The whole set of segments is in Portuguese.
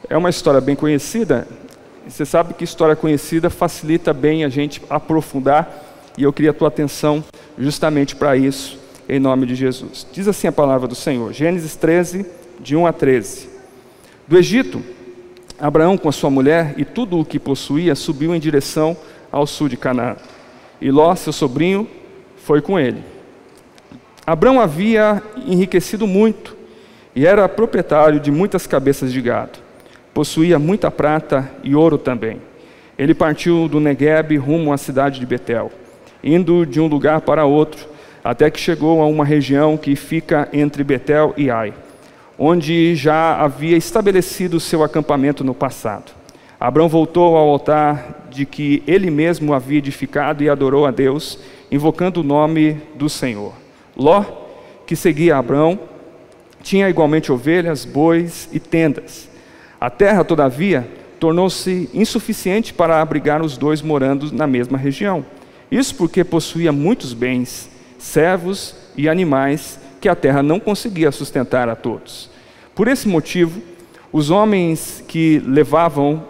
É uma história bem conhecida. Você sabe que história conhecida facilita bem a gente aprofundar, e eu queria a tua atenção justamente para isso, em nome de Jesus. Diz assim a palavra do Senhor, Gênesis 13, de 1 a 13. Do Egito, Abraão com a sua mulher e tudo o que possuía subiu em direção ao sul de Canaã. E Ló, seu sobrinho, foi com ele. Abraão havia enriquecido muito e era proprietário de muitas cabeças de gado. Possuía muita prata e ouro também. Ele partiu do Neguebe rumo à cidade de Betel, indo de um lugar para outro, até que chegou a uma região que fica entre Betel e Ai, onde já havia estabelecido seu acampamento no passado. Abraão voltou ao altar de que ele mesmo havia edificado e adorou a Deus, invocando o nome do Senhor. Ló, que seguia Abraão, tinha igualmente ovelhas, bois e tendas. A terra, todavia, tornou-se insuficiente para abrigar os dois morando na mesma região. Isso porque possuía muitos bens, servos e animais que a terra não conseguia sustentar a todos. Por esse motivo, os homens que zelavam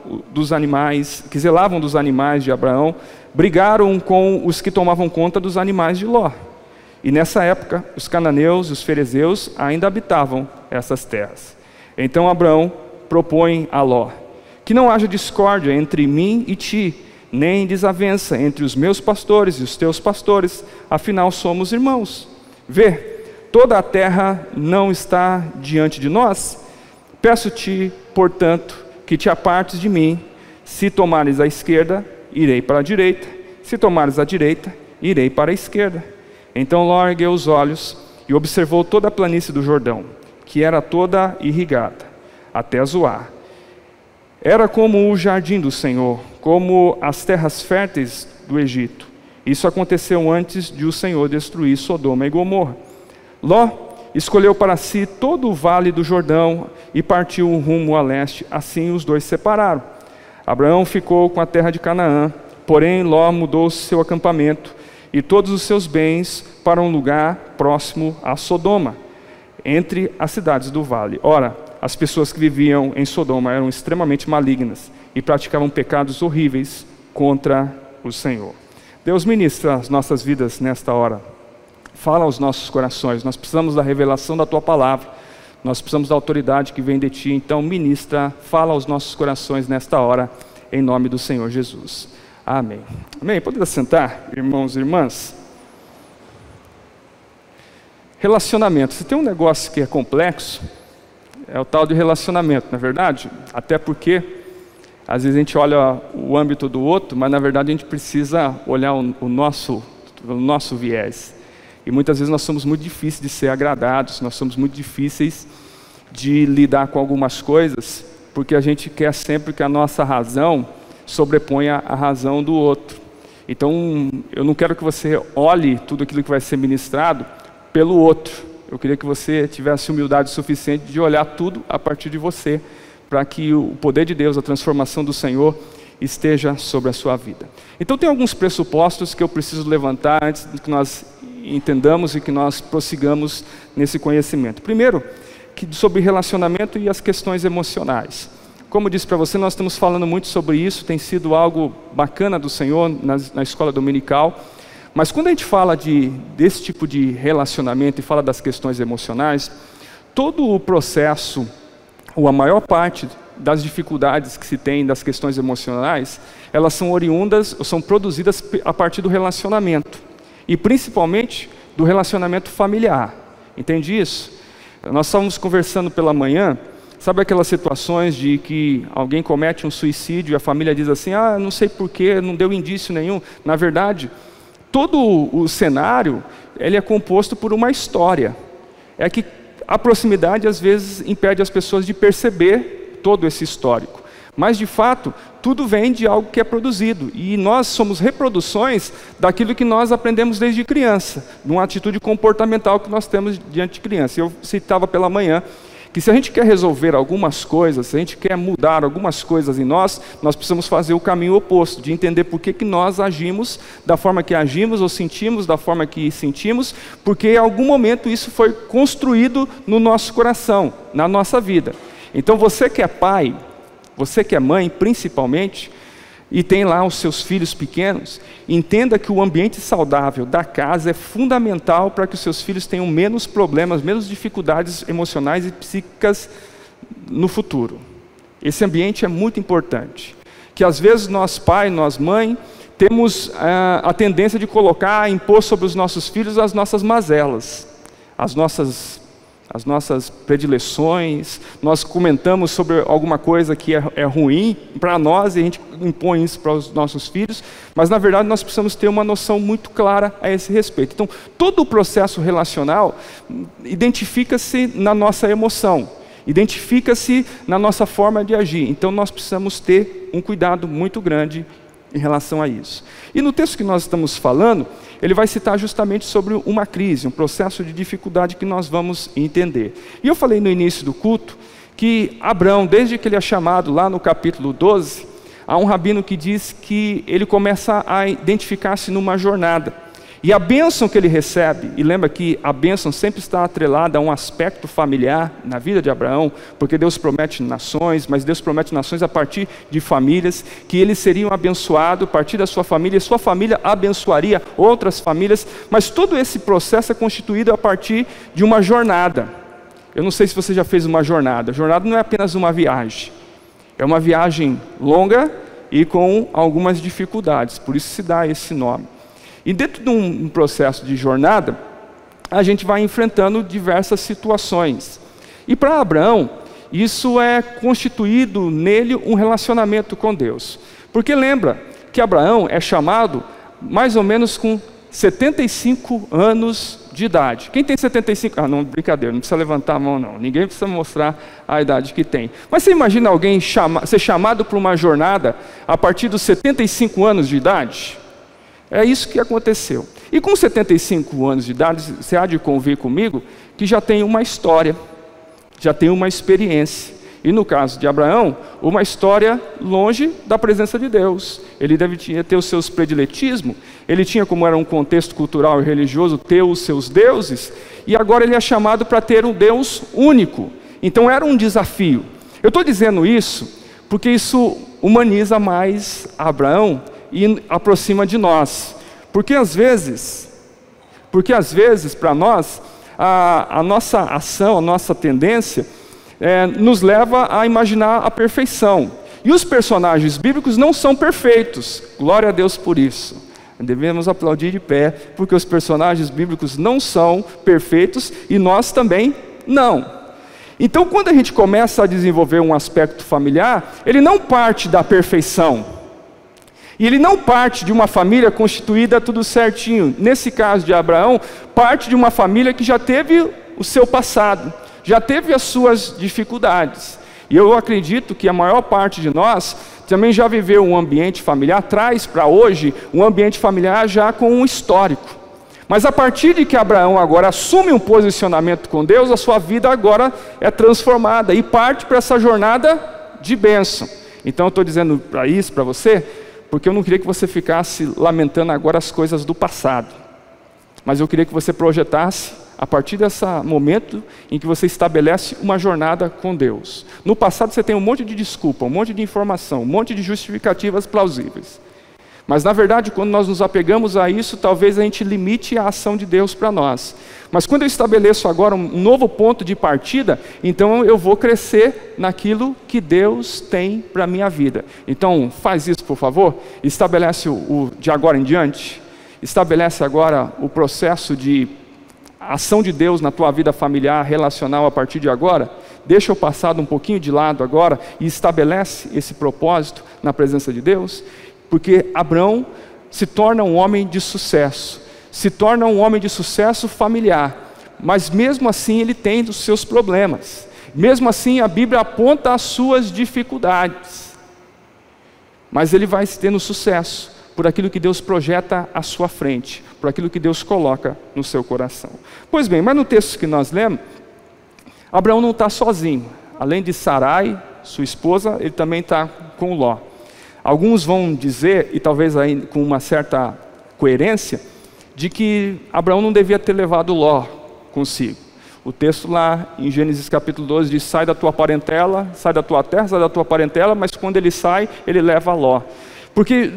dos animais de Abraão, brigaram com os que tomavam conta dos animais de Ló. E nessa época, os cananeus e os ferezeus ainda habitavam essas terras. Então Abraão propõe a Ló: que não haja discórdia entre mim e ti, nem desavença entre os meus pastores e os teus pastores, afinal somos irmãos. Vê, toda a terra não está diante de nós? Peço-te, portanto, que te apartes de mim. Se tomares a esquerda, irei para a direita. Se tomares a direita, irei para a esquerda. Então Ló ergueu os olhos e observou toda a planície do Jordão, que era toda irrigada, até Zoar. Era como o jardim do Senhor, como as terras férteis do Egito. Isso aconteceu antes de o Senhor destruir Sodoma e Gomorra. Ló escolheu para si todo o vale do Jordão e partiu rumo a leste, assim os dois se separaram. Abraão ficou com a terra de Canaã, porém Ló mudou seu acampamento e todos os seus bens para um lugar próximo a Sodoma, entre as cidades do vale. Ora, as pessoas que viviam em Sodoma eram extremamente malignas e praticavam pecados horríveis contra o Senhor. Deus ministra as nossas vidas nesta hora. Fala aos nossos corações. Nós precisamos da revelação da Tua Palavra. Nós precisamos da autoridade que vem de Ti. Então ministra, fala aos nossos corações nesta hora, em nome do Senhor Jesus. Amém. Amém. Pode sentar, irmãos e irmãs? Relacionamento. Se tem um negócio que é complexo, é o tal de relacionamento, não é verdade? Até porque, às vezes a gente olha o âmbito do outro, mas na verdade a gente precisa olhar o nosso viés. E muitas vezes nós somos muito difíceis de ser agradados, nós somos muito difíceis de lidar com algumas coisas, porque a gente quer sempre que a nossa razão sobreponha a razão do outro. Então, eu não quero que você olhe tudo aquilo que vai ser ministrado pelo outro. Eu queria que você tivesse humildade suficiente de olhar tudo a partir de você, para que o poder de Deus, a transformação do Senhor, esteja sobre a sua vida. Então tem alguns pressupostos que eu preciso levantar antes de que nós entendamos e que nós prossigamos nesse conhecimento. Primeiro, sobre relacionamento e as questões emocionais. Como eu disse para você, nós estamos falando muito sobre isso, tem sido algo bacana do Senhor na escola dominical. Mas quando a gente fala desse tipo de relacionamento e fala das questões emocionais, todo o processo, ou a maior parte das dificuldades que se tem das questões emocionais, elas são oriundas, ou são produzidas a partir do relacionamento. E principalmente do relacionamento familiar. Entende isso? Nós estávamos conversando pela manhã, sabe aquelas situações de que alguém comete um suicídio e a família diz assim: ah, não sei porquê, não deu indício nenhum. Na verdade, todo o cenário, ele é composto por uma história. É que a proximidade às vezes impede as pessoas de perceber todo esse histórico. Mas de fato, tudo vem de algo que é produzido. E nós somos reproduções daquilo que nós aprendemos desde criança, de uma atitude comportamental que nós temos diante de criança. Eu citava pela manhã que se a gente quer resolver algumas coisas, se a gente quer mudar algumas coisas em nós, nós precisamos fazer o caminho oposto, de entender por que nós agimos da forma que agimos ou sentimos da forma que sentimos, porque em algum momento isso foi construído no nosso coração, na nossa vida. Então você que é pai, você que é mãe principalmente, e tem lá os seus filhos pequenos, entenda que o ambiente saudável da casa é fundamental para que os seus filhos tenham menos problemas, menos dificuldades emocionais e psíquicas no futuro. Esse ambiente é muito importante. Que às vezes nós pai, nós mãe, temos a tendência de impor sobre os nossos filhos as nossas mazelas, as nossas predileções. Nós comentamos sobre alguma coisa que é ruim para nós e a gente impõe isso para os nossos filhos, mas na verdade nós precisamos ter uma noção muito clara a esse respeito. Então, todo o processo relacional identifica-se na nossa emoção, identifica-se na nossa forma de agir. Então nós precisamos ter um cuidado muito grande em relação a isso. E no texto que nós estamos falando, ele vai citar justamente sobre uma crise, um processo de dificuldade que nós vamos entender. E eu falei no início do culto que Abraão, desde que ele é chamado lá no capítulo 12, há um rabino que diz que ele começa a identificar-se numa jornada. E a bênção que ele recebe, e lembra que a bênção sempre está atrelada a um aspecto familiar na vida de Abraão, porque Deus promete nações, mas Deus promete nações a partir de famílias, que eles seriam abençoados a partir da sua família, e sua família abençoaria outras famílias, mas todo esse processo é constituído a partir de uma jornada. Eu não sei se você já fez uma jornada. Jornada não é apenas uma viagem, é uma viagem longa e com algumas dificuldades, por isso se dá esse nome. E dentro de um processo de jornada, a gente vai enfrentando diversas situações. E para Abraão, isso é constituído nele um relacionamento com Deus. Porque lembra que Abraão é chamado mais ou menos com 75 anos de idade. Quem tem 75? Ah, não, brincadeira, não precisa levantar a mão não. Ninguém precisa mostrar a idade que tem. Mas você imagina alguém ser chamado para uma jornada a partir dos 75 anos de idade? É isso que aconteceu. E com 75 anos de idade, você há de convir comigo que já tem uma história, já tem uma experiência. E no caso de Abraão, uma história longe da presença de Deus. Ele devia ter os seus prediletismos, ele tinha, como era um contexto cultural e religioso, ter os seus deuses, e agora ele é chamado para ter um Deus único. Então era um desafio. Eu estou dizendo isso porque isso humaniza mais Abraão e aproxima de nós, porque às vezes para nós a nossa ação, a nossa tendência nos leva a imaginar a perfeição, e os personagens bíblicos não são perfeitos, glória a Deus por isso, devemos aplaudir de pé, porque os personagens bíblicos não são perfeitos e nós também não. Então quando a gente começa a desenvolver um aspecto familiar, ele não parte da perfeição, e ele não parte de uma família constituída tudo certinho. Nesse caso de Abraão, parte de uma família que já teve o seu passado, já teve as suas dificuldades. E eu acredito que a maior parte de nós também já viveu um ambiente familiar, traz para hoje um ambiente familiar já com um histórico. Mas a partir de que Abraão agora assume um posicionamento com Deus, a sua vida agora é transformada e parte para essa jornada de bênção. Então eu estou dizendo para isso, para você, porque eu não queria que você ficasse lamentando agora as coisas do passado, mas eu queria que você projetasse a partir desse momento em que você estabelece uma jornada com Deus. No passado você tem um monte de desculpa, um monte de informação, um monte de justificativas plausíveis, mas na verdade quando nós nos apegamos a isso, talvez a gente limite a ação de Deus para nós. Mas quando eu estabeleço agora um novo ponto de partida, então eu vou crescer naquilo que Deus tem para a minha vida. Então faz isso por favor, estabelece de agora em diante, estabelece agora o processo de ação de Deus na tua vida familiar, relacional a partir de agora. Deixa o passado um pouquinho de lado agora e estabelece esse propósito na presença de Deus, porque Abraão se torna um homem de sucesso, se torna um homem de sucesso familiar, mas mesmo assim ele tem os seus problemas, mesmo assim a Bíblia aponta as suas dificuldades, mas ele vai tendo sucesso por aquilo que Deus projeta à sua frente, por aquilo que Deus coloca no seu coração. Pois bem, mas no texto que nós lemos, Abraão não está sozinho. Além de Sarai, sua esposa, ele também está com Ló. Alguns vão dizer, e talvez aí com uma certa coerência, de que Abraão não devia ter levado Ló consigo. O texto lá em Gênesis capítulo 12 diz: sai da tua parentela, sai da tua terra, sai da tua parentela, mas quando ele sai, ele leva Ló. Porque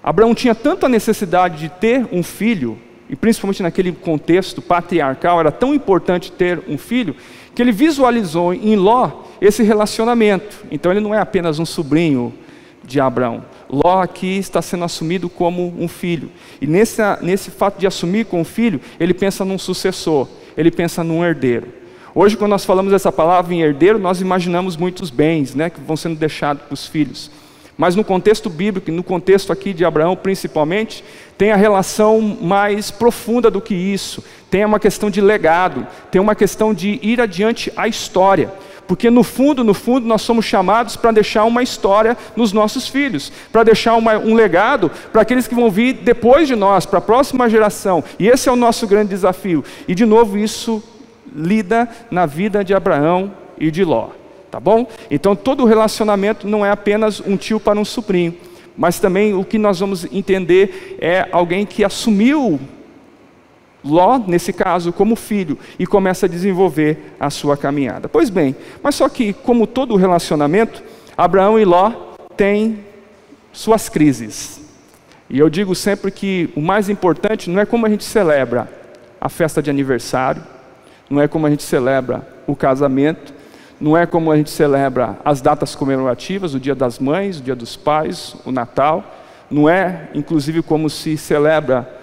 Abraão tinha tanta necessidade de ter um filho, e principalmente naquele contexto patriarcal, era tão importante ter um filho, que ele visualizou em Ló esse relacionamento. Então ele não é apenas um sobrinho de Abraão. Ló aqui está sendo assumido como um filho. E nesse fato de assumir como filho, ele pensa num sucessor, ele pensa num herdeiro. Hoje, quando nós falamos essa palavra em herdeiro, nós imaginamos muitos bens, né, que vão sendo deixados para os filhos. Mas no contexto bíblico, no contexto aqui de Abraão principalmente, tem a relação mais profunda do que isso. Tem uma questão de legado, tem uma questão de ir adiante a história. Porque no fundo, nós somos chamados para deixar uma história nos nossos filhos, para deixar um legado para aqueles que vão vir depois de nós, para a próxima geração. E esse é o nosso grande desafio. E de novo isso lida na vida de Abraão e de Ló. Tá bom? Então todo relacionamento não é apenas um tio para um sobrinho, mas também o que nós vamos entender é alguém que assumiu Ló, nesse caso, como filho, e começa a desenvolver a sua caminhada. Pois bem, mas só que, como todo relacionamento, Abraão e Ló têm suas crises. E eu digo sempre que o mais importante não é como a gente celebra a festa de aniversário, não é como a gente celebra o casamento, não é como a gente celebra as datas comemorativas, o Dia das Mães, o Dia dos Pais, o Natal, não é, inclusive, como se celebra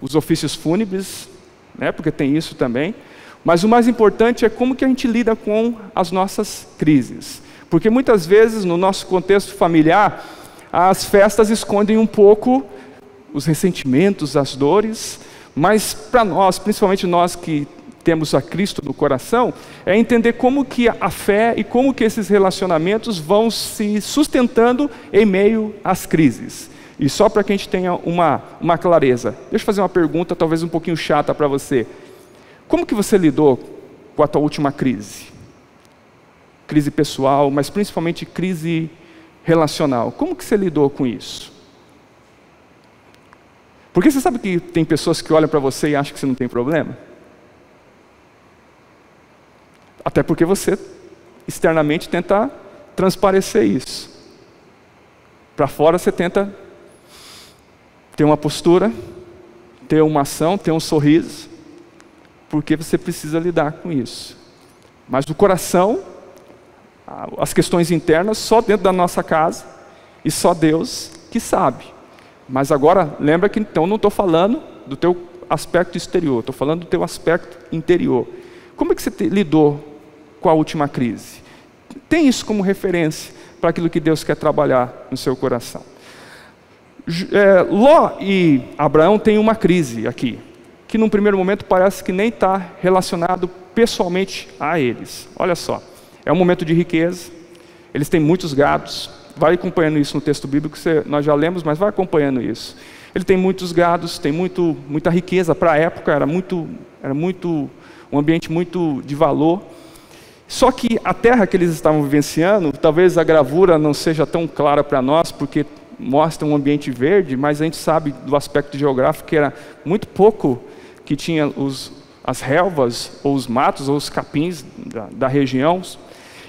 os ofícios fúnebres, né, porque tem isso também, mas o mais importante é como que a gente lida com as nossas crises, porque muitas vezes no nosso contexto familiar, as festas escondem um pouco os ressentimentos, as dores, mas para nós, principalmente nós que temos a Cristo no coração, é entender como que a fé e como que esses relacionamentos vão se sustentando em meio às crises. E só para que a gente tenha uma clareza, deixa eu fazer uma pergunta talvez um pouquinho chata para você. Como que você lidou com a tua última crise? Crise pessoal, mas principalmente crise relacional. Como que você lidou com isso? Porque você sabe que tem pessoas que olham para você e acham que você não tem problema? Até porque você externamente tenta transparecer isso. Para fora você tenta ter uma postura, ter uma ação, ter um sorriso, porque você precisa lidar com isso. Mas no coração, as questões internas, só dentro da nossa casa, e só Deus que sabe. Mas agora, lembra que então não estou falando do teu aspecto exterior, estou falando do teu aspecto interior. Como é que você lidou com a última crise? Tem isso como referência para aquilo que Deus quer trabalhar no seu coração. Ló e Abraão têm uma crise aqui, que num primeiro momento parece que nem está relacionado pessoalmente a eles. Olha só, é um momento de riqueza, eles têm muitos gados, vai acompanhando isso no texto bíblico, nós já lemos, mas vai acompanhando isso. Ele tem muitos gados, tem muita riqueza para a época, era um ambiente muito de valor. Só que a terra que eles estavam vivenciando, talvez a gravura não seja tão clara para nós, porque mostra um ambiente verde, mas a gente sabe do aspecto geográfico que era muito pouco que tinha as relvas, ou os matos, ou os capins da região.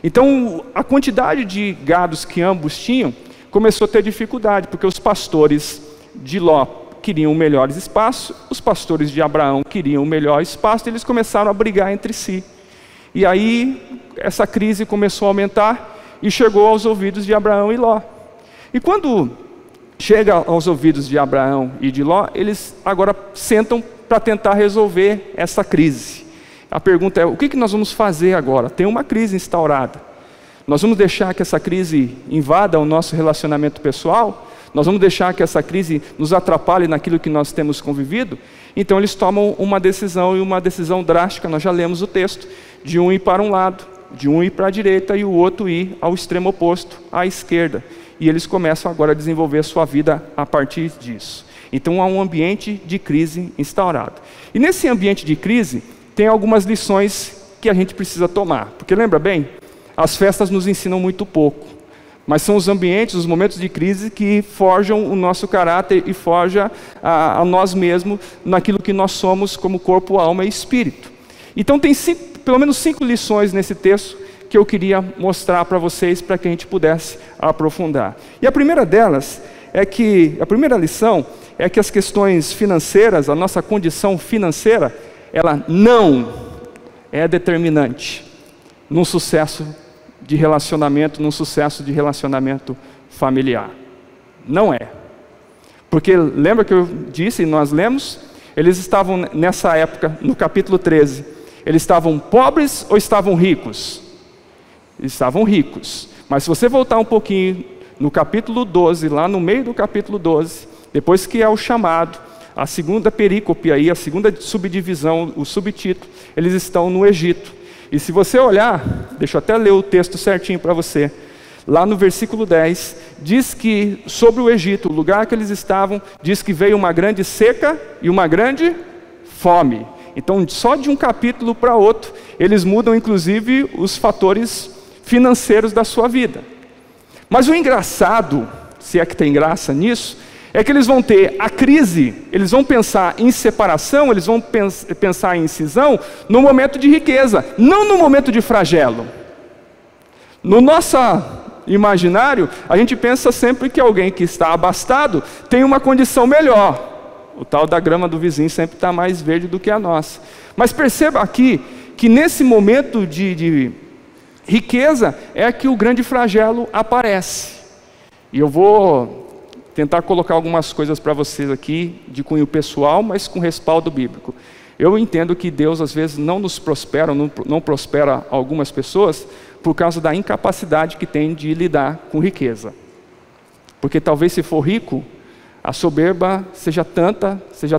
Então, a quantidade de gados que ambos tinham começou a ter dificuldade, porque os pastores de Ló queriam melhores espaços, os pastores de Abraão queriam o melhor espaço, e eles começaram a brigar entre si. E aí, essa crise começou a aumentar e chegou aos ouvidos de Abraão e Ló. E quando chega aos ouvidos de Abraão e de Ló, eles agora sentam para tentar resolver essa crise. A pergunta é, o que nós vamos fazer agora? Tem uma crise instaurada. Nós vamos deixar que essa crise invada o nosso relacionamento pessoal? Nós vamos deixar que essa crise nos atrapalhe naquilo que nós temos convivido? Então eles tomam uma decisão, e uma decisão drástica, nós já lemos o texto, de um ir para um lado, de um ir para a direita e o outro ir ao extremo oposto, à esquerda. E eles começam agora a desenvolver a sua vida a partir disso. Então há um ambiente de crise instaurado. E nesse ambiente de crise, tem algumas lições que a gente precisa tomar. Porque lembra bem, as festas nos ensinam muito pouco. Mas são os ambientes, os momentos de crise que forjam o nosso caráter e forjam a nós mesmos naquilo que nós somos como corpo, alma e espírito. Então tem pelo menos 5 lições nesse texto que eu queria mostrar para vocês, para que a gente pudesse aprofundar. E a primeira delas a primeira lição é que as questões financeiras, a nossa condição financeira, ela não é determinante num sucesso de relacionamento, familiar. Não é. Porque lembra que eu disse, e nós lemos, eles estavam nessa época, no capítulo 13, eles estavam pobres ou estavam ricos? Eles estavam ricos. Mas se você voltar um pouquinho no capítulo 12, lá no meio do capítulo 12, depois que é o chamado, a segunda perícope aí, a segunda subdivisão, o subtítulo, eles estão no Egito. E se você olhar, deixa eu até ler o texto certinho para você, lá no versículo 10, diz que sobre o Egito, o lugar que eles estavam, diz que veio uma grande seca e uma grande fome. Então, só de um capítulo para outro, eles mudam inclusive os fatores financeiros da sua vida. Mas o engraçado, se é que tem graça nisso, é que eles vão ter a crise, eles vão pensar em separação, eles vão pensar em cisão no momento de riqueza, não no momento de flagelo. No nosso imaginário, a gente pensa sempre que alguém que está abastado tem uma condição melhor. O tal da grama do vizinho sempre está mais verde do que a nossa. Mas perceba aqui que nesse momento de riqueza é que o grande flagelo aparece. E eu vou tentar colocar algumas coisas para vocês aqui, de cunho pessoal, mas com respaldo bíblico. Eu entendo que Deus às vezes não nos prospera, não prospera algumas pessoas, por causa da incapacidade que tem de lidar com riqueza. Porque talvez se for rico, a soberba seja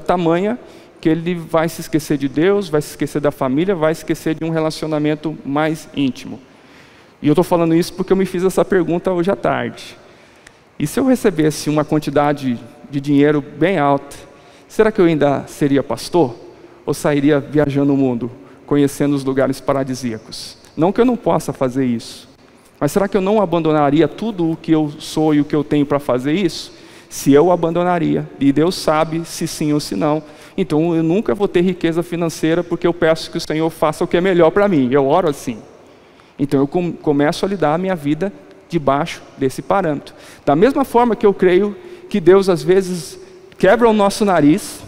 tamanha, que ele vai se esquecer de Deus, vai se esquecer da família, vai se esquecer de um relacionamento mais íntimo. E eu estou falando isso porque eu me fiz essa pergunta hoje à tarde. E se eu recebesse uma quantidade de dinheiro bem alta, será que eu ainda seria pastor? Ou sairia viajando o mundo, conhecendo os lugares paradisíacos? Não que eu não possa fazer isso, mas será que eu não abandonaria tudo o que eu sou e o que eu tenho para fazer isso? Se eu abandonaria, e Deus sabe se sim ou se não, então eu nunca vou ter riqueza financeira, porque eu peço que o Senhor faça o que é melhor para mim, eu oro assim. Então eu começo a lidar a minha vida debaixo desse parâmetro. Da mesma forma que eu creio que Deus às vezes quebra o nosso nariz,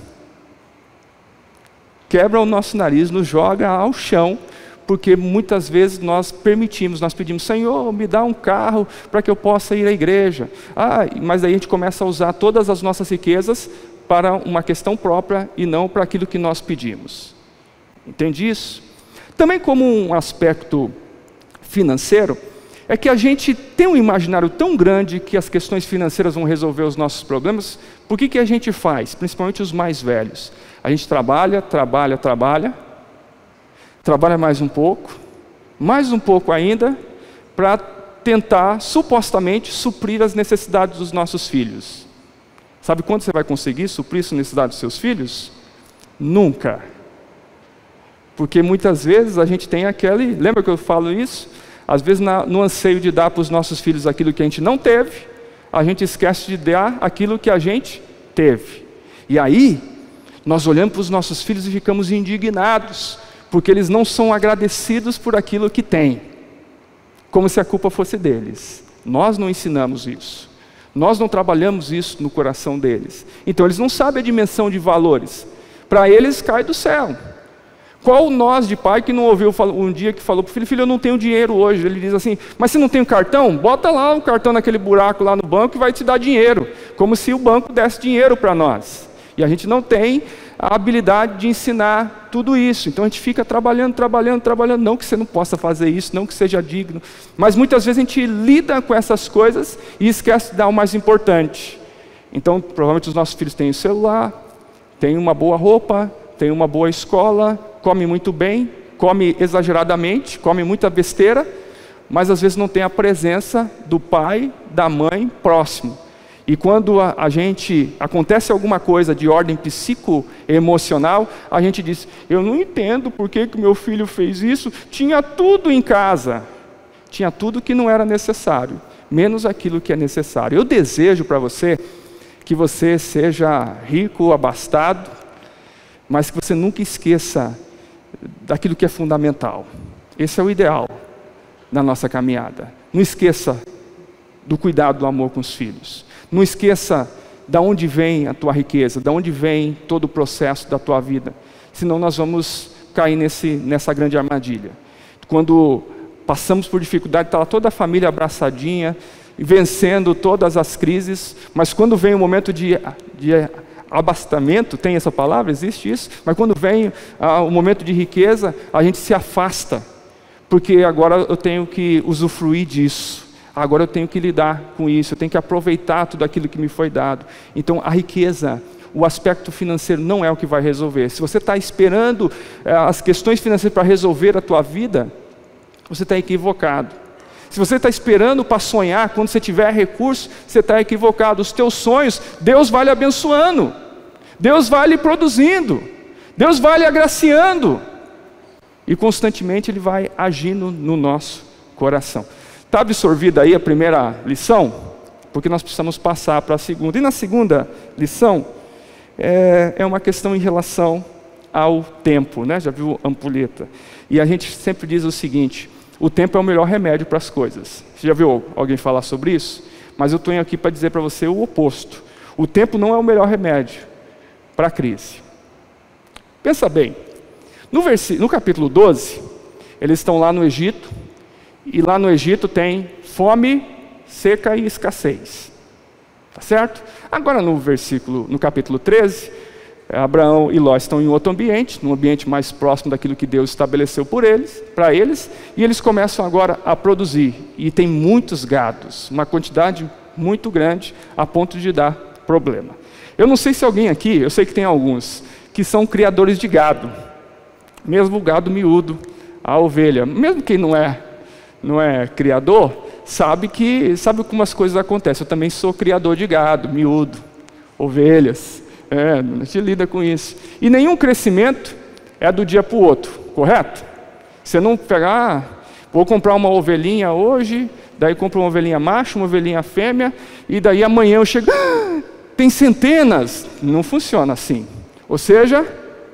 nos joga ao chão, porque muitas vezes nós pedimos, Senhor, me dá um carro para que eu possa ir à igreja. Mas aí a gente começa a usar todas as nossas riquezas para uma questão própria e não para aquilo que nós pedimos. Entende isso? Também como um aspecto financeiro, é que a gente tem um imaginário tão grande que as questões financeiras vão resolver os nossos problemas. Por que a gente faz? Principalmente os mais velhos. A gente trabalha mais um pouco ainda, para tentar, supostamente, suprir as necessidades dos nossos filhos. Sabe quando você vai conseguir suprir as necessidades dos seus filhos? Nunca. Porque muitas vezes a gente tem lembra que eu falo isso? Às vezes no anseio de dar para os nossos filhos aquilo que a gente não teve, a gente esquece de dar aquilo que a gente teve. E aí, nós olhamos para os nossos filhos e ficamos indignados, porque eles não são agradecidos por aquilo que têm, como se a culpa fosse deles. Nós não ensinamos isso, nós não trabalhamos isso no coração deles. Então eles não sabem a dimensão de valores, para eles cai do céu. Qual nós de pai que não ouviu um dia que falou para o filho, filho, eu não tenho dinheiro hoje. Ele diz assim, mas você não tem um cartão? Bota lá o cartão naquele buraco lá no banco e vai te dar dinheiro. Como se o banco desse dinheiro para nós. E a gente não tem a habilidade de ensinar tudo isso. Então a gente fica trabalhando. Não que você não possa fazer isso, não que seja digno. Mas muitas vezes a gente lida com essas coisas e esquece de dar o mais importante. Então provavelmente os nossos filhos têm o celular, têm uma boa roupa, têm uma boa escola, come muito bem, come exageradamente, come muita besteira, mas às vezes não tem a presença do pai, da mãe próximo. E quando acontece alguma coisa de ordem psicoemocional, a gente diz, eu não entendo por que meu filho fez isso, tinha tudo em casa, tinha tudo que não era necessário, menos aquilo que é necessário. Eu desejo para você que você seja rico, abastado, mas que você nunca esqueça daquilo que é fundamental. Esse é o ideal da nossa caminhada. Não esqueça do cuidado, do amor com os filhos. Não esqueça de onde vem a tua riqueza, de onde vem todo o processo da tua vida. Senão nós vamos cair nessa grande armadilha. Quando passamos por dificuldade, está lá toda a família abraçadinha, vencendo todas as crises, mas quando vem o momento de abastamento, tem essa palavra, existe isso? Mas quando vem o momento de riqueza, a gente se afasta, porque agora eu tenho que usufruir disso, agora eu tenho que lidar com isso, eu tenho que aproveitar tudo aquilo que me foi dado. Então a riqueza, o aspecto financeiro não é o que vai resolver. Se você está esperando as questões financeiras para resolver a tua vida, você está equivocado. Se você está esperando para sonhar, quando você tiver recurso, você está equivocado. Os teus sonhos, Deus vai lhe abençoando, Deus vai lhe produzindo, Deus vai lhe agraciando, e constantemente Ele vai agindo no nosso coração. Está absorvida aí a primeira lição? Porque nós precisamos passar para a segunda. E na segunda lição, é uma questão em relação ao tempo, né? Já viu ampulheta? E a gente sempre diz o seguinte: o tempo é o melhor remédio para as coisas. Você já viu alguém falar sobre isso? Mas eu estou aqui para dizer para você o oposto. O tempo não é o melhor remédio para a crise. Pensa bem, no capítulo 12, eles estão lá no Egito, e lá no Egito tem fome, seca e escassez. Tá certo? Agora no capítulo 13, Abraão e Ló estão em outro ambiente, num ambiente mais próximo daquilo que Deus estabeleceu para eles, e eles começam agora a produzir, e tem muitos gados, uma quantidade muito grande, a ponto de dar problema. Eu não sei se alguém aqui, eu sei que tem alguns, que são criadores de gado, mesmo o gado miúdo, a ovelha, mesmo quem não é criador, sabe como as coisas acontecem. Eu também sou criador de gado, miúdo, ovelhas, a gente lida com isso. E nenhum crescimento é do dia para o outro, correto? Você não pegar, vou comprar uma ovelhinha hoje, daí compro uma ovelhinha macho, uma ovelhinha fêmea, e daí amanhã eu chego, tem centenas. Não funciona assim. Ou seja,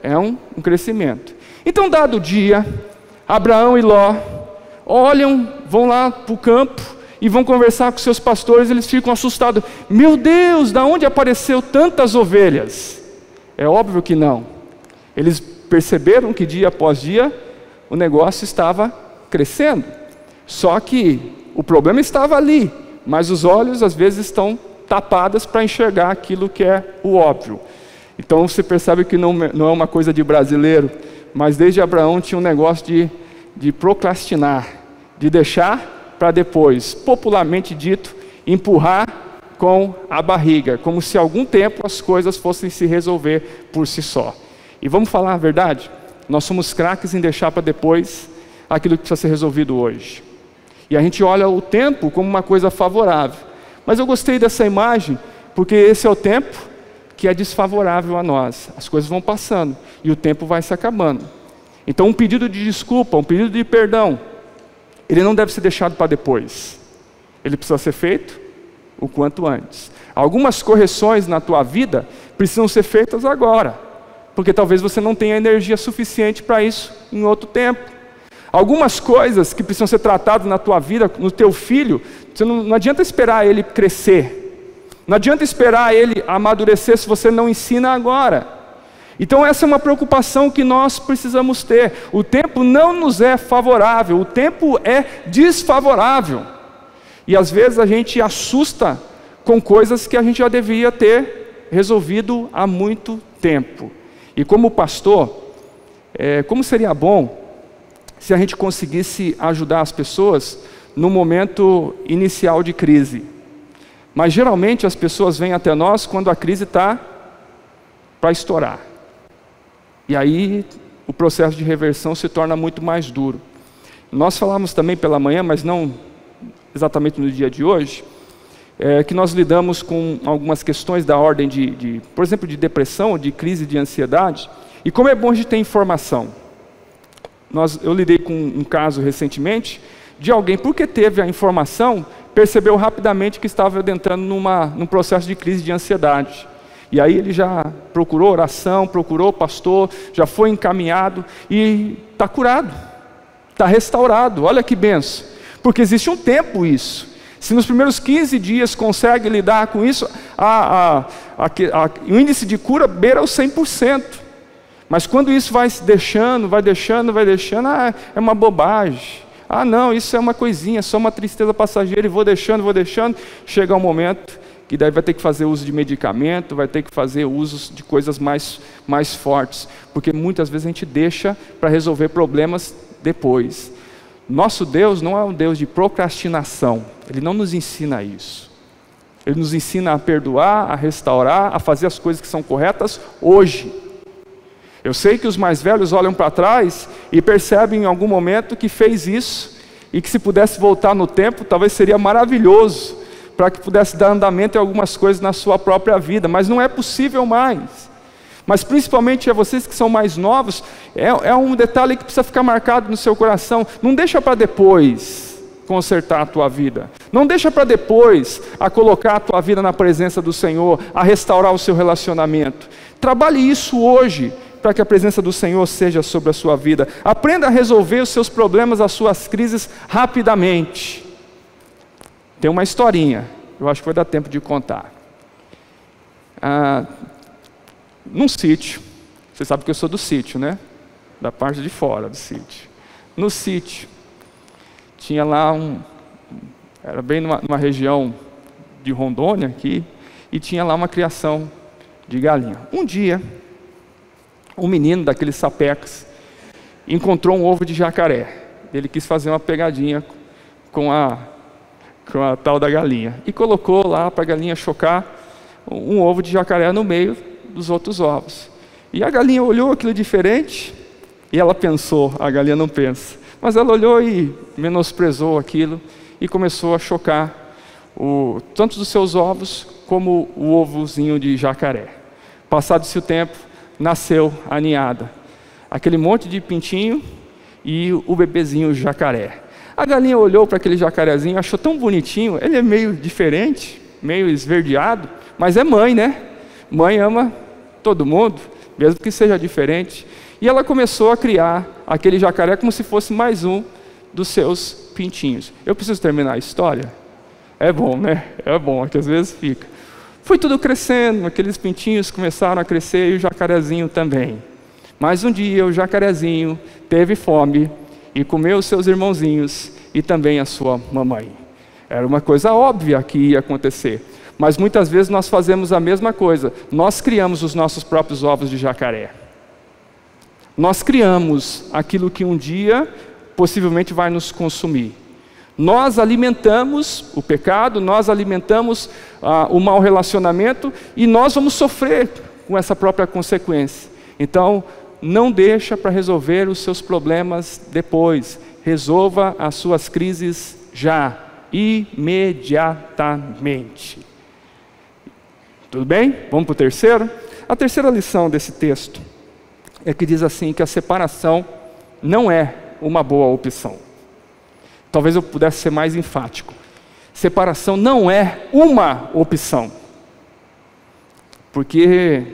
é um crescimento. Então, dado o dia, Abraão e Ló olham, vão lá para o campo e vão conversar com seus pastores. Eles ficam assustados. Meu Deus, da onde apareceu tantas ovelhas? É óbvio que não. Eles perceberam que dia após dia o negócio estava crescendo. Só que o problema estava ali, mas os olhos às vezes estão tapados para enxergar aquilo que é o óbvio. Então você percebe que não é uma coisa de brasileiro, mas desde Abraão tinha um negócio de procrastinar, de deixar para depois, popularmente dito, empurrar com a barriga, como se algum tempo as coisas fossem se resolver por si só. E vamos falar a verdade, nós somos craques em deixar para depois aquilo que precisa ser resolvido hoje. E a gente olha o tempo como uma coisa favorável. Mas eu gostei dessa imagem, porque esse é o tempo que é desfavorável a nós. As coisas vão passando e o tempo vai se acabando. Então um pedido de desculpa, um pedido de perdão, ele não deve ser deixado para depois. Ele precisa ser feito o quanto antes. Algumas correções na tua vida precisam ser feitas agora, porque talvez você não tenha energia suficiente para isso em outro tempo. Algumas coisas que precisam ser tratadas na tua vida, no teu filho, você não adianta esperar ele crescer. Não adianta esperar ele amadurecer se você não ensina agora. Então essa é uma preocupação que nós precisamos ter. O tempo não nos é favorável, o tempo é desfavorável. E às vezes a gente assusta com coisas que a gente já devia ter resolvido há muito tempo. E como pastor, como seria bom se a gente conseguisse ajudar as pessoas no momento inicial de crise. Mas geralmente as pessoas vêm até nós quando a crise está para estourar. E aí o processo de reversão se torna muito mais duro. Nós falamos também pela manhã, mas não exatamente no dia de hoje, que nós lidamos com algumas questões da ordem por exemplo, de depressão, de crise de ansiedade. E como é bom a gente ter informação. Eu lidei com um caso recentemente de alguém, porque teve a informação, percebeu rapidamente que estava adentrando num processo de crise de ansiedade. E aí ele já procurou oração, procurou pastor, já foi encaminhado e está curado, está restaurado. Olha que benção, porque existe um tempo isso. Se nos primeiros 15 dias consegue lidar com isso, o índice de cura beira os 100%. Mas quando isso vai deixando, é uma bobagem. Não, isso é uma coisinha, só uma tristeza passageira, e vou deixando. Chega um momento que daí vai ter que fazer uso de medicamento, vai ter que fazer uso de coisas mais fortes. Porque muitas vezes a gente deixa para resolver problemas depois. Nosso Deus não é um Deus de procrastinação. Ele não nos ensina isso. Ele nos ensina a perdoar, a restaurar, a fazer as coisas que são corretas hoje. Eu sei que os mais velhos olham para trás e percebem em algum momento que fez isso, e que se pudesse voltar no tempo, talvez seria maravilhoso, para que pudesse dar andamento em algumas coisas na sua própria vida, mas não é possível mais. Mas principalmente a vocês que são mais novos, é um detalhe que precisa ficar marcado no seu coração. Não deixa para depois consertar a tua vida. Não deixa para depois a colocar a tua vida na presença do Senhor, a restaurar o seu relacionamento. Trabalhe isso hoje, para que a presença do Senhor seja sobre a sua vida. Aprenda a resolver os seus problemas, as suas crises rapidamente. Tem uma historinha, eu acho que vai dar tempo de contar. Num sítio, você sabe que eu sou do sítio, né? Da parte de fora do sítio. No sítio, tinha lá era bem numa região de Rondônia aqui, e tinha lá uma criação de galinha. Um dia, um menino daqueles sapecas encontrou um ovo de jacaré. Ele quis fazer uma pegadinha com a tal da galinha, e colocou lá para a galinha chocar um ovo de jacaré no meio dos outros ovos. E a galinha olhou aquilo diferente, e ela pensou, a galinha não pensa, mas ela olhou e menosprezou aquilo, e começou a chocar tanto dos seus ovos, como o ovozinho de jacaré. Passado-se o tempo, nasceu a ninhada, aquele monte de pintinho, e o bebezinho jacaré. A galinha olhou para aquele jacarezinho, achou tão bonitinho, ele é meio diferente, meio esverdeado, mas é mãe, né? Mãe ama todo mundo, mesmo que seja diferente. E ela começou a criar aquele jacaré como se fosse mais um dos seus pintinhos. Eu preciso terminar a história? É bom, né? É bom, que às vezes fica. Foi tudo crescendo, aqueles pintinhos começaram a crescer, e o jacarezinho também. Mas um dia o jacarezinho teve fome e comeu os seus irmãozinhos e também a sua mamãe. Era uma coisa óbvia que ia acontecer. Mas muitas vezes nós fazemos a mesma coisa. Nós criamos os nossos próprios ovos de jacaré. Nós criamos aquilo que um dia possivelmente vai nos consumir. Nós alimentamos o pecado, nós alimentamos o mau relacionamento, e nós vamos sofrer com essa própria consequência. Então, não deixa para resolver os seus problemas depois. Resolva as suas crises já, imediatamente. Tudo bem? Vamos para o terceiro? A terceira lição desse texto é que diz assim, que a separação não é uma boa opção. Talvez eu pudesse ser mais enfático. Separação não é uma opção. Porque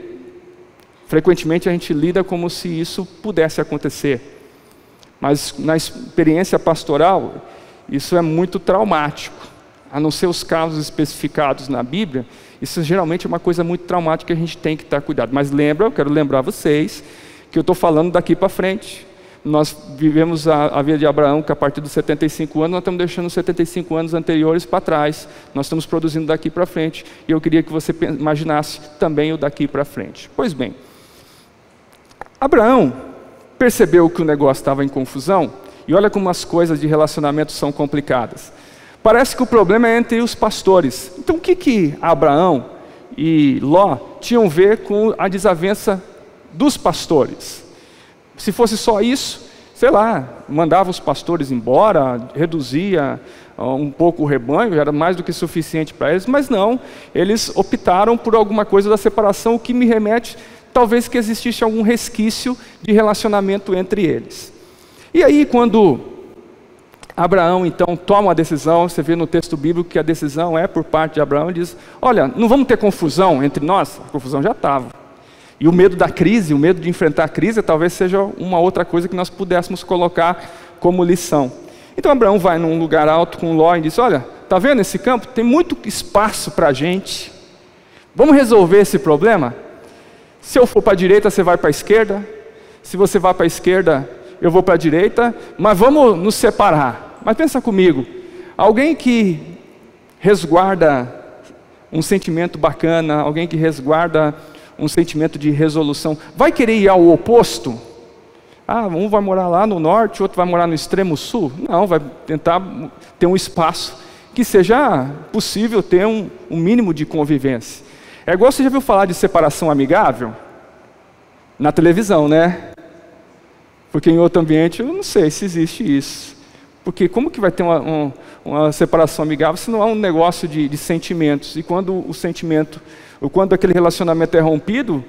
frequentemente a gente lida como se isso pudesse acontecer. Mas na experiência pastoral, isso é muito traumático. A não ser os casos especificados na Bíblia, isso geralmente é uma coisa muito traumática que a gente tem que estar cuidado. Mas eu quero lembrar vocês, que eu estou falando daqui para frente. Nós vivemos a vida de Abraão, que a partir dos 75 anos, nós estamos deixando os 75 anos anteriores para trás. Nós estamos produzindo daqui para frente. E eu queria que você imaginasse também o daqui para frente. Pois bem, Abraão percebeu que o negócio estava em confusão, e olha como as coisas de relacionamento são complicadas. Parece que o problema é entre os pastores. Então o que Abraão e Ló tinham a ver com a desavença dos pastores? Se fosse só isso, sei lá, mandava os pastores embora, reduzia um pouco o rebanho, era mais do que suficiente para eles, mas não, eles optaram por alguma coisa da separação, o que me remete, talvez, que existisse algum resquício de relacionamento entre eles. E aí, quando Abraão então toma uma decisão. Você vê no texto bíblico que a decisão é por parte de Abraão. Ele diz: olha, não vamos ter confusão entre nós. A confusão já estava. E o medo da crise, o medo de enfrentar a crise, talvez seja uma outra coisa que nós pudéssemos colocar como lição. Então Abraão vai num lugar alto com Ló e diz: olha, está vendo esse campo? Tem muito espaço para a gente. Vamos resolver esse problema? Se eu for para a direita, você vai para a esquerda. Se você vai para a esquerda, eu vou para a direita. Mas vamos nos separar. Mas pensa comigo, alguém que resguarda um sentimento bacana, alguém que resguarda um sentimento de resolução, vai querer ir ao oposto? Um vai morar lá no norte, outro vai morar no extremo sul? Não, vai tentar ter um espaço que seja possível ter um mínimo de convivência. É igual, você já viu falar de separação amigável? Na televisão, né? Porque em outro ambiente eu não sei se existe isso. Porque como que vai ter uma separação amigável se não há um negócio de sentimentos? E quando o sentimento, ou quando aquele relacionamento é rompido,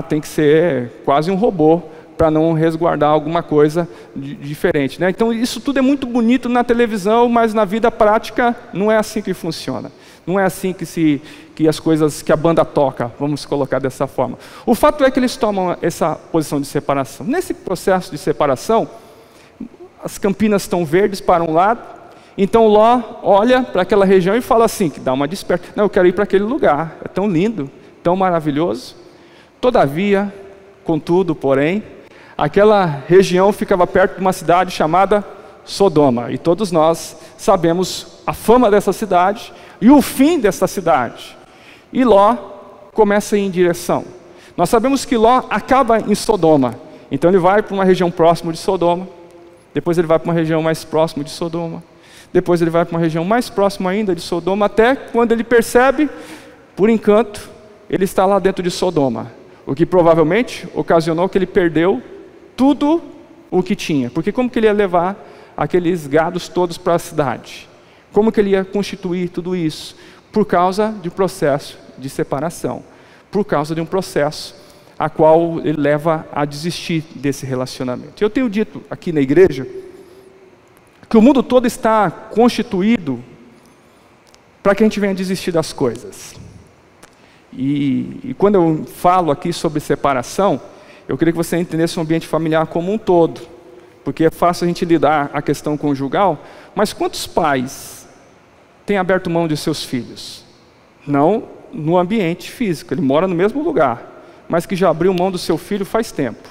tem que ser quase um robô para não resguardar alguma coisa diferente, né? Então isso tudo é muito bonito na televisão, mas na vida prática não é assim que funciona. Não é assim que as coisas, que a banda toca, vamos colocar dessa forma. O fato é que eles tomam essa posição de separação. Nesse processo de separação, as campinas estão verdes para um lado, então Ló olha para aquela região e fala assim, que dá uma desperta: não, eu quero ir para aquele lugar, é tão lindo, tão maravilhoso. Todavia, contudo, porém, aquela região ficava perto de uma cidade chamada Sodoma, e todos nós sabemos a fama dessa cidade e o fim dessa cidade. E Ló começa a ir em direção. Nós sabemos que Ló acaba em Sodoma, então ele vai para uma região próxima de Sodoma, depois ele vai para uma região mais próxima de Sodoma, depois ele vai para uma região mais próxima ainda de Sodoma, até quando ele percebe, por encanto, ele está lá dentro de Sodoma, o que provavelmente ocasionou que ele perdeu tudo o que tinha, porque como que ele ia levar aqueles gados todos para a cidade? Como que ele ia constituir tudo isso? Por causa de um processo de separação, por causa de um processo a qual ele leva a desistir desse relacionamento. Eu tenho dito aqui na igreja que o mundo todo está constituído para que a gente venha desistir das coisas. E quando eu falo aqui sobre separação, eu queria que você entendesse o ambiente familiar como um todo, porque é fácil a gente lidar a questão conjugal, mas quantos pais têm aberto mão de seus filhos? Não no ambiente físico, ele mora no mesmo lugar, mas que já abriu mão do seu filho faz tempo.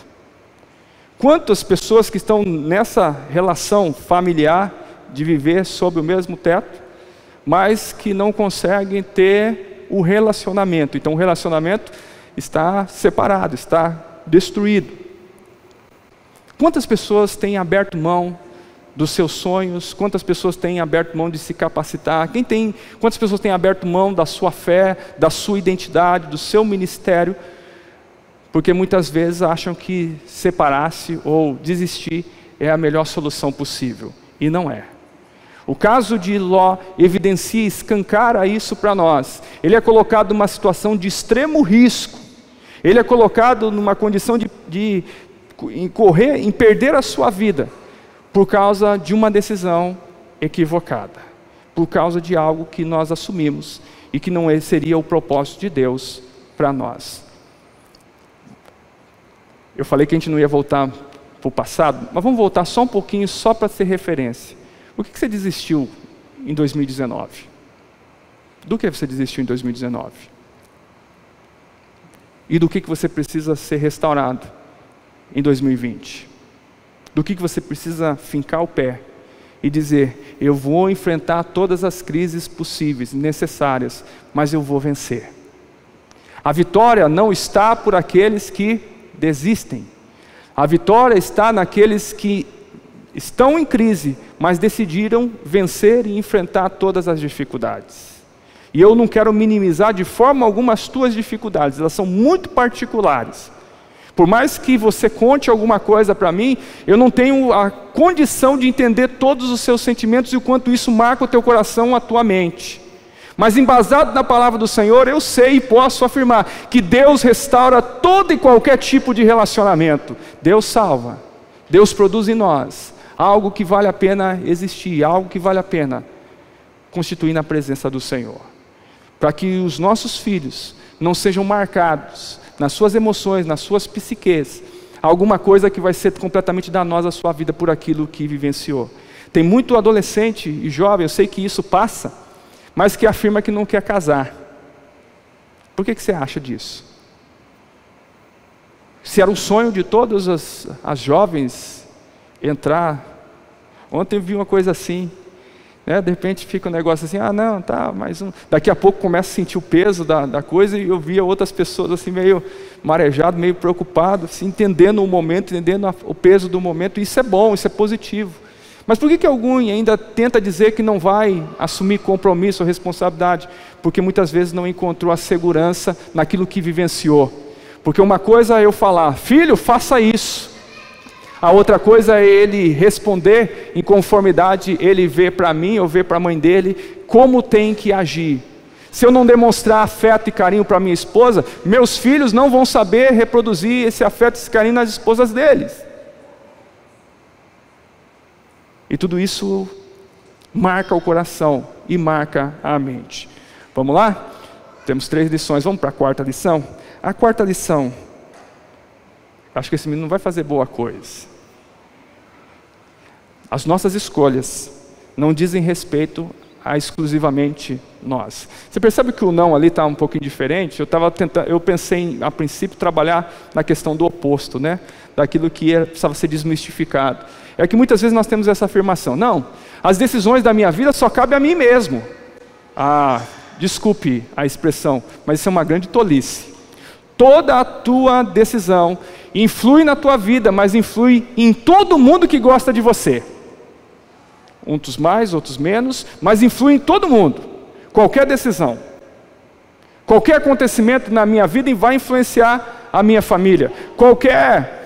Quantas pessoas que estão nessa relação familiar de viver sob o mesmo teto, mas que não conseguem ter o relacionamento? Então o relacionamento está separado, está destruído. Quantas pessoas têm aberto mão dos seus sonhos? Quantas pessoas têm aberto mão de se capacitar? Quantas pessoas têm aberto mão da sua fé, da sua identidade, do seu ministério? Porque muitas vezes acham que separar-se ou desistir é a melhor solução possível. E não é. O caso de Ló evidencia, escancara isso para nós. Ele é colocado numa situação de extremo risco. Ele é colocado numa condição de perder a sua vida por causa de uma decisão equivocada, por causa de algo que nós assumimos e que não seria o propósito de Deus para nós. Eu falei que a gente não ia voltar para o passado, mas vamos voltar só um pouquinho, só para ser referência. O que você desistiu em 2019? Do que você desistiu em 2019? E do que você precisa ser restaurado em 2020? Do que você precisa fincar o pé e dizer: eu vou enfrentar todas as crises possíveis, necessárias, mas eu vou vencer. A vitória não está por aqueles que desistem. A vitória está naqueles que estão em crise, mas decidiram vencer e enfrentar todas as dificuldades. E eu não quero minimizar de forma alguma as tuas dificuldades, elas são muito particulares. Por mais que você conte alguma coisa para mim, eu não tenho a condição de entender todos os seus sentimentos e o quanto isso marca o teu coração, a tua mente. Mas embasado na palavra do Senhor, eu sei e posso afirmar que Deus restaura todo e qualquer tipo de relacionamento. Deus salva, Deus produz em nós algo que vale a pena existir, algo que vale a pena constituir na presença do Senhor. Para que os nossos filhos não sejam marcados nas suas emoções, nas suas psiques, alguma coisa que vai ser completamente danosa à sua vida por aquilo que vivenciou. Tem muito adolescente e jovem, eu sei que isso passa, mas que afirma que não quer casar. Por que você acha disso? Se era o sonho de todas as jovens entrar. Ontem eu vi uma coisa assim, né? De repente fica um negócio assim, não, tá, mais um. Daqui a pouco começa a sentir o peso da coisa, e eu via outras pessoas assim meio marejado, meio preocupado, assim, entendendo o momento, entendendo o peso do momento. Isso é bom, isso é positivo. Mas por que algum ainda tenta dizer que não vai assumir compromisso ou responsabilidade? Porque muitas vezes não encontrou a segurança naquilo que vivenciou. Porque uma coisa é eu falar, filho, faça isso. A outra coisa é ele responder em conformidade, ele ver para mim ou ver para a mãe dele como tem que agir. Se eu não demonstrar afeto e carinho para minha esposa, meus filhos não vão saber reproduzir esse afeto e esse carinho nas esposas deles. E tudo isso marca o coração e marca a mente. Vamos lá? Temos 3 lições, vamos para a 4ª lição? A 4ª lição, acho que esse menino não vai fazer boa coisa. As nossas escolhas não dizem respeito a exclusivamente nós. Você percebe que o não ali está um pouquinho diferente? Eu pensei a princípio trabalhar na questão do oposto, né? Daquilo que precisava ser desmistificado. É que muitas vezes nós temos essa afirmação, não, as decisões da minha vida só cabem a mim mesmo. Desculpe a expressão, mas isso é uma grande tolice. Toda a tua decisão influi na tua vida, mas influi em todo mundo que gosta de você. Uns mais, outros menos, mas influi em todo mundo. Qualquer decisão, qualquer acontecimento na minha vida vai influenciar a minha família. Qualquer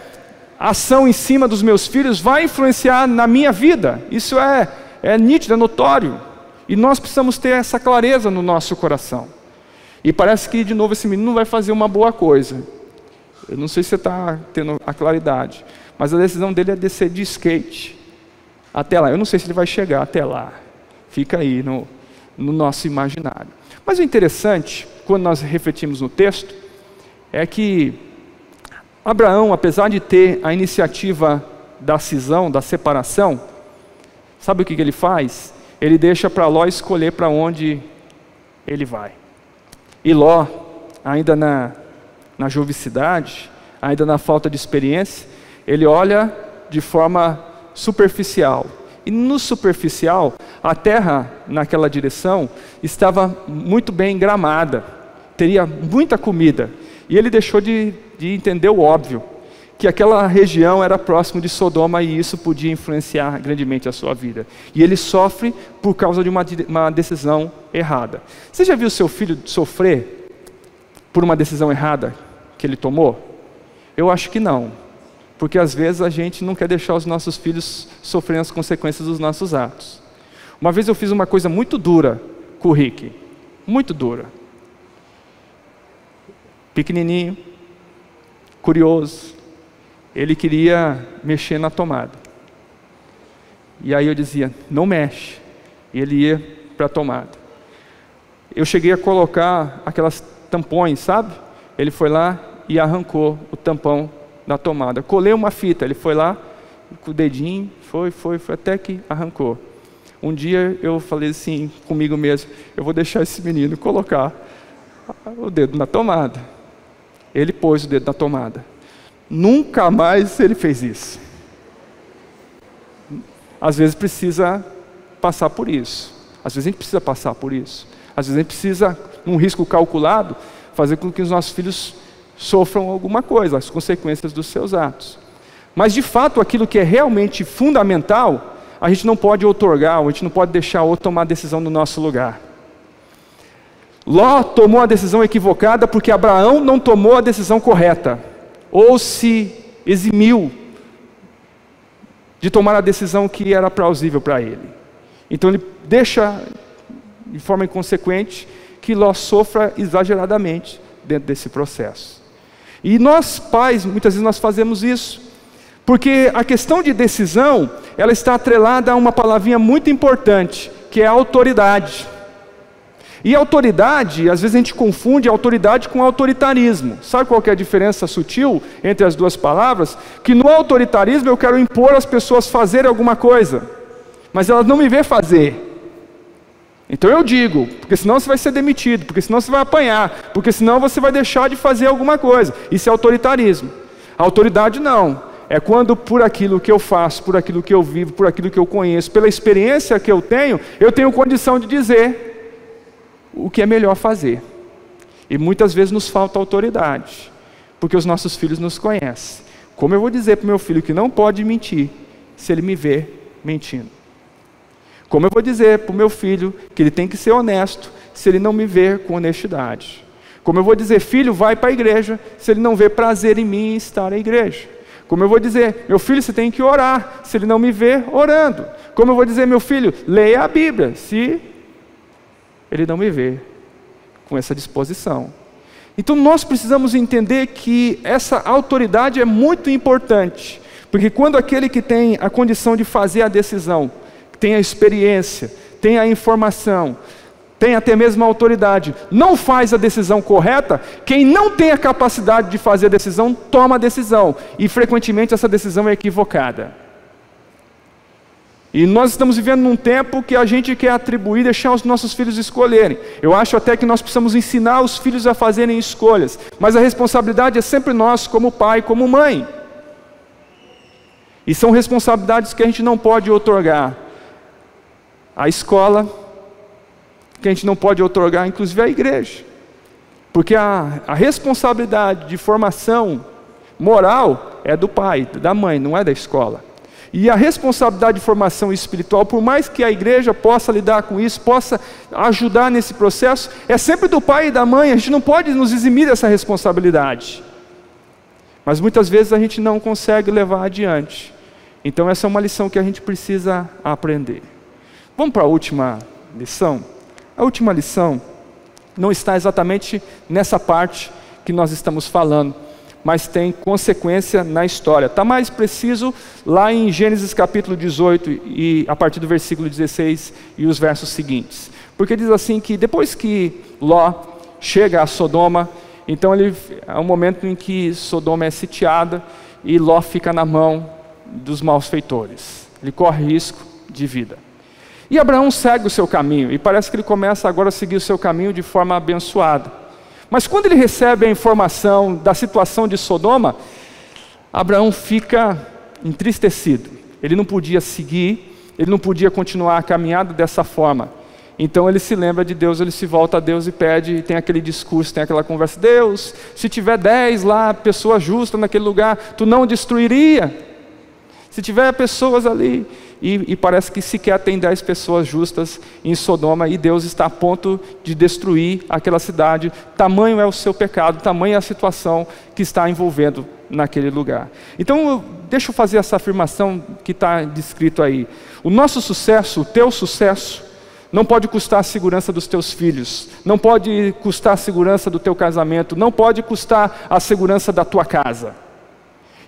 ação em cima dos meus filhos vai influenciar na minha vida. Isso é nítido, é notório. E nós precisamos ter essa clareza no nosso coração. E parece que de novo esse menino não vai fazer uma boa coisa. Eu não sei se você está tendo a claridade, mas a decisão dele é descer de skate até lá. Eu não sei se ele vai chegar até lá. Fica aí no nosso imaginário. Mas o interessante, quando nós refletimos no texto, é que Abraão, apesar de ter a iniciativa da cisão, da separação, sabe o que ele faz? Ele deixa para Ló escolher para onde ele vai. E Ló, ainda na jovicidade, ainda na falta de experiência, ele olha de forma superficial. E no superficial, a terra naquela direção estava muito bem gramada, teria muita comida. E ele deixou de entender o óbvio, que aquela região era próximo de Sodoma e isso podia influenciar grandemente a sua vida. E ele sofre por causa de uma decisão errada. Você já viu seu filho sofrer por uma decisão errada que ele tomou? Eu acho que não, porque às vezes a gente não quer deixar os nossos filhos sofrendo as consequências dos nossos atos. Uma vez eu fiz uma coisa muito dura com o Rick, muito dura. Pequenininho, curioso, ele queria mexer na tomada. E aí eu dizia, não mexe. E ele ia para a tomada. Eu cheguei a colocar aquelas tampões, sabe? Ele foi lá e arrancou o tampão da tomada. Colei uma fita, ele foi lá, com o dedinho, foi até que arrancou. Um dia eu falei assim comigo mesmo, eu vou deixar esse menino colocar o dedo na tomada. Ele pôs o dedo na tomada. Nunca mais ele fez isso. Às vezes precisa passar por isso. Às vezes a gente precisa passar por isso. Às vezes a gente precisa, num risco calculado, fazer com que os nossos filhos sofram alguma coisa, as consequências dos seus atos. Mas de fato, aquilo que é realmente fundamental, a gente não pode outorgar, a gente não pode deixar outro tomar a decisão no nosso lugar. Ló tomou a decisão equivocada porque Abraão não tomou a decisão correta, ou se eximiu de tomar a decisão que era plausível para ele. Então ele deixa, de forma inconsequente, que Ló sofra exageradamente dentro desse processo. E nós pais, muitas vezes nós fazemos isso. Porque a questão de decisão, ela está atrelada a uma palavrinha muito importante, que é a autoridade. E autoridade, às vezes a gente confunde autoridade com autoritarismo. Sabe qual que é a diferença sutil entre as duas palavras? Que no autoritarismo eu quero impor às pessoas fazerem alguma coisa, mas elas não me vê fazer. Então eu digo, porque senão você vai ser demitido, porque senão você vai apanhar, porque senão você vai deixar de fazer alguma coisa. Isso é autoritarismo. A autoridade não. É quando por aquilo que eu faço, por aquilo que eu vivo, por aquilo que eu conheço, pela experiência que eu tenho condição de dizer o que é melhor fazer. E muitas vezes nos falta autoridade, porque os nossos filhos nos conhecem. Como eu vou dizer para o meu filho que não pode mentir, se ele me vê mentindo? Como eu vou dizer para o meu filho que ele tem que ser honesto, se ele não me ver com honestidade? Como eu vou dizer, filho, vai para a igreja, se ele não vê prazer em mim estar na igreja? Como eu vou dizer, meu filho, você tem que orar, se ele não me ver orando? Como eu vou dizer, meu filho, leia a Bíblia, se ele não me vê com essa disposição? Então nós precisamos entender que essa autoridade é muito importante, porque quando aquele que tem a condição de fazer a decisão, tem a experiência, tem a informação, tem até mesmo a autoridade, não faz a decisão correta, quem não tem a capacidade de fazer a decisão, toma a decisão, e frequentemente essa decisão é equivocada. E nós estamos vivendo num tempo que a gente quer atribuir, deixar os nossos filhos escolherem. Eu acho até que nós precisamos ensinar os filhos a fazerem escolhas, mas a responsabilidade é sempre nossa, como pai, como mãe. E são responsabilidades que a gente não pode outorgar à escola, que a gente não pode outorgar inclusive à igreja, porque a responsabilidade de formação moral é do pai, da mãe, não é da escola. E a responsabilidade de formação espiritual, por mais que a igreja possa lidar com isso, possa ajudar nesse processo, é sempre do pai e da mãe. A gente não pode nos eximir dessa responsabilidade, mas muitas vezes a gente não consegue levar adiante. Então essa é uma lição que a gente precisa aprender. Vamos para a última lição? A última lição não está exatamente nessa parte que nós estamos falando, mas tem consequência na história. Está mais preciso lá em Gênesis capítulo 18, e a partir do versículo 16 e os versos seguintes. Porque diz assim que depois que Ló chega a Sodoma, então é um momento em que Sodoma é sitiada e Ló fica na mão dos malfeitores. Ele corre risco de vida. E Abraão segue o seu caminho, e parece que ele começa agora a seguir o seu caminho de forma abençoada. Mas quando ele recebe a informação da situação de Sodoma, Abraão fica entristecido. Ele não podia seguir, ele não podia continuar a caminhada dessa forma. Então ele se lembra de Deus, ele se volta a Deus e pede, e tem aquele discurso, tem aquela conversa: Deus, se tiver 10 lá, pessoas justas naquele lugar, tu não destruiria? Se tiver pessoas ali, e parece que sequer tem 10 pessoas justas em Sodoma, e Deus está a ponto de destruir aquela cidade. Tamanho é o seu pecado, tamanho é a situação que está envolvendo naquele lugar. Então deixa eu fazer essa afirmação que está descrito aí. O nosso sucesso, o teu sucesso, não pode custar a segurança dos teus filhos, não pode custar a segurança do teu casamento, não pode custar a segurança da tua casa.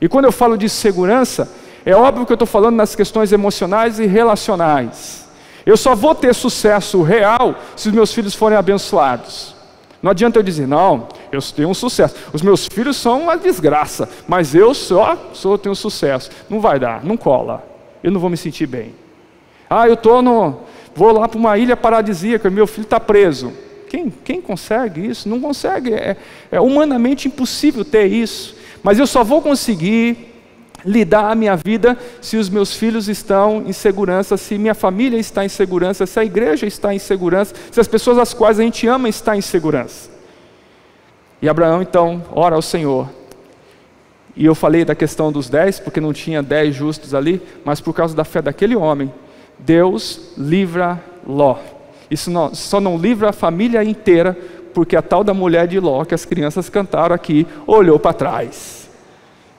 E quando eu falo de segurança, é óbvio que eu estou falando nas questões emocionais e relacionais. Eu só vou ter sucesso real se os meus filhos forem abençoados. Não adianta eu dizer, não, eu tenho um sucesso. Os meus filhos são uma desgraça, mas eu tenho sucesso. Não vai dar, não cola. Eu não vou me sentir bem. Vou lá para uma ilha paradisíaca, meu filho está preso. Quem consegue isso? Não consegue. É humanamente impossível ter isso. Mas eu só vou conseguir lidar a minha vida se os meus filhos estão em segurança, se minha família está em segurança, se a igreja está em segurança, se as pessoas às quais a gente ama estão em segurança. E Abraão então ora ao Senhor. E eu falei da questão dos 10, porque não tinha 10 justos ali, mas por causa da fé daquele homem, Deus livra Ló. Isso só não livra a família inteira, porque a tal da mulher de Ló, que as crianças cantaram aqui, olhou para trás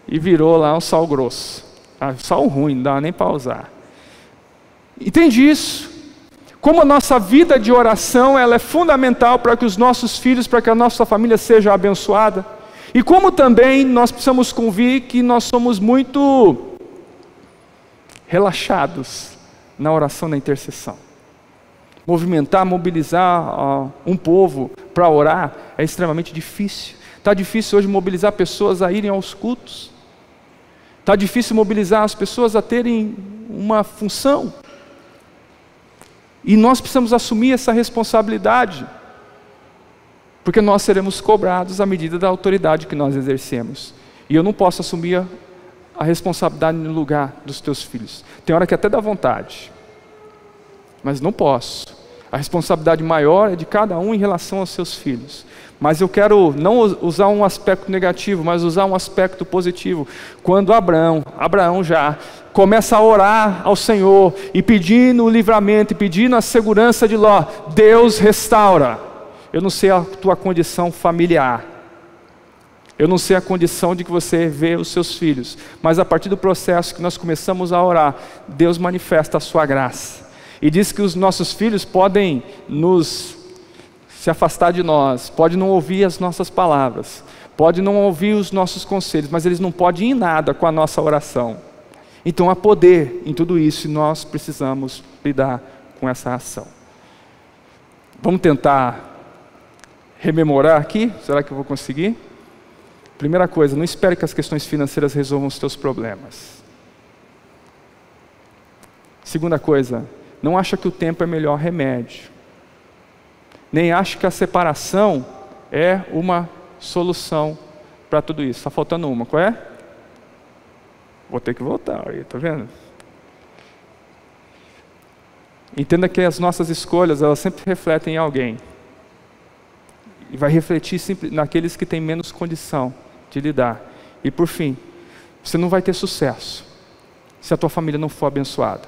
e virou lá um sal grosso. Sal ruim, não dá nem para usar. Entende isso? Como a nossa vida de oração ela é fundamental para que os nossos filhos, para que a nossa família seja abençoada. E como também nós precisamos convir que nós somos muito relaxados na oração, na intercessão. Mobilizar um povo para orar é extremamente difícil. Está difícil hoje mobilizar pessoas a irem aos cultos. Está difícil mobilizar as pessoas a terem uma função. E nós precisamos assumir essa responsabilidade, porque nós seremos cobrados à medida da autoridade que nós exercemos. E eu não posso assumir a responsabilidade no lugar dos teus filhos. Tem hora que até dá vontade, mas não posso. A responsabilidade maior é de cada um em relação aos seus filhos. Mas eu quero não usar um aspecto negativo, mas usar um aspecto positivo. Quando Abraão já começa a orar ao Senhor e pedindo o livramento, e pedindo a segurança de Ló, Deus restaura. Eu não sei a tua condição familiar, eu não sei a condição de que você vê os seus filhos, mas a partir do processo que nós começamos a orar, Deus manifesta a sua graça. E diz que os nossos filhos podem se afastar de nós, pode não ouvir as nossas palavras, pode não ouvir os nossos conselhos, mas eles não podem ir em nada com a nossa oração. Então há poder em tudo isso e nós precisamos lidar com essa ação. Vamos tentar rememorar aqui? Será que eu vou conseguir? Primeira coisa, não espere que as questões financeiras resolvam os teus problemas. Segunda coisa, não acha que o tempo é melhor remédio. Nem acha que a separação é uma solução para tudo isso. Está faltando uma, qual é? Vou ter que voltar aí, tá vendo? Entenda que as nossas escolhas, elas sempre refletem em alguém. E vai refletir sempre naqueles que têm menos condição de lidar. E por fim, você não vai ter sucesso se a tua família não for abençoada.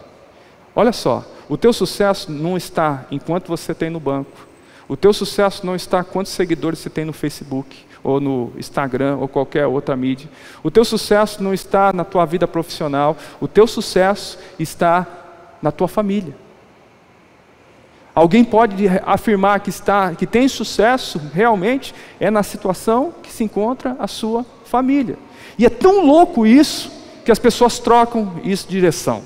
Olha só, o teu sucesso não está em quanto você tem no banco. O teu sucesso não está em quantos seguidores você tem no Facebook, ou no Instagram, ou qualquer outra mídia. O teu sucesso não está na tua vida profissional. O teu sucesso está na tua família. Alguém pode afirmar que tem sucesso realmente é na situação que se encontra a sua família. E é tão louco isso que as pessoas trocam isso de direção.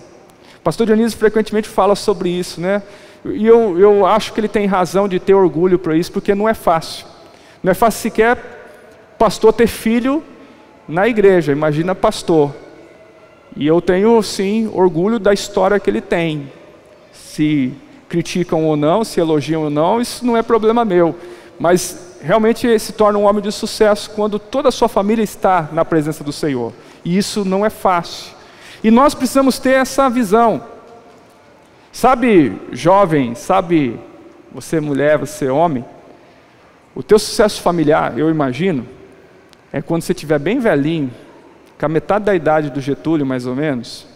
O pastor Dionísio frequentemente fala sobre isso, né? E eu acho que ele tem razão de ter orgulho por isso, porque não é fácil. Não é fácil sequer pastor ter filho na igreja, imagina pastor. E eu tenho sim orgulho da história que ele tem. Se criticam ou não, se elogiam ou não, isso não é problema meu. Mas realmente ele se torna um homem de sucesso quando toda a sua família está na presença do Senhor. E isso não é fácil. E nós precisamos ter essa visão. Sabe, jovem, sabe, você mulher, você homem, o teu sucesso familiar, eu imagino, é quando você estiver bem velhinho, com a metade da idade do Getúlio, mais ou menos,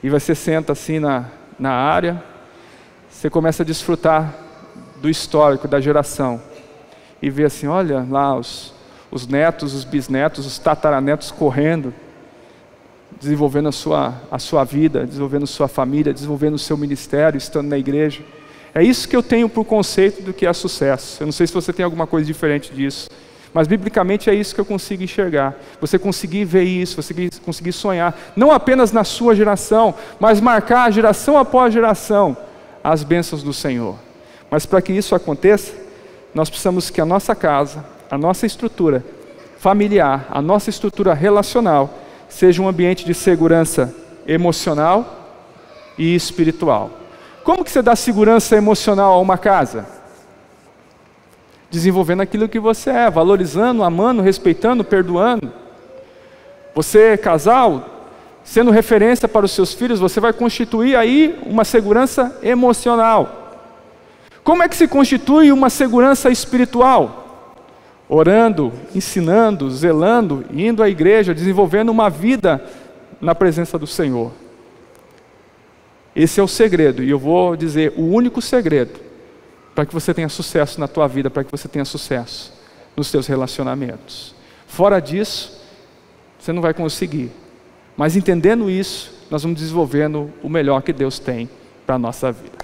e você senta assim na área, você começa a desfrutar do histórico, da geração, e vê assim, olha lá os netos, os bisnetos, os tataranetos correndo, desenvolvendo a sua vida, desenvolvendo sua família, desenvolvendo o seu ministério, estando na igreja. É isso que eu tenho por conceito do que é sucesso. Eu não sei se você tem alguma coisa diferente disso, mas biblicamente é isso que eu consigo enxergar. Você conseguir ver isso, você conseguir sonhar, não apenas na sua geração, mas marcar geração após geração as bênçãos do Senhor. Mas para que isso aconteça, nós precisamos que a nossa casa, a nossa estrutura familiar, a nossa estrutura relacional, seja um ambiente de segurança emocional e espiritual. Como que você dá segurança emocional a uma casa? Desenvolvendo aquilo que você é, valorizando, amando, respeitando, perdoando. Você, casal, sendo referência para os seus filhos, você vai constituir aí uma segurança emocional. Como é que se constitui uma segurança espiritual? Orando, ensinando, zelando, indo à igreja, desenvolvendo uma vida na presença do Senhor. Esse é o segredo, e eu vou dizer, o único segredo, para que você tenha sucesso na tua vida, para que você tenha sucesso nos teus relacionamentos. Fora disso, você não vai conseguir. Mas entendendo isso, nós vamos desenvolvendo o melhor que Deus tem para a nossa vida.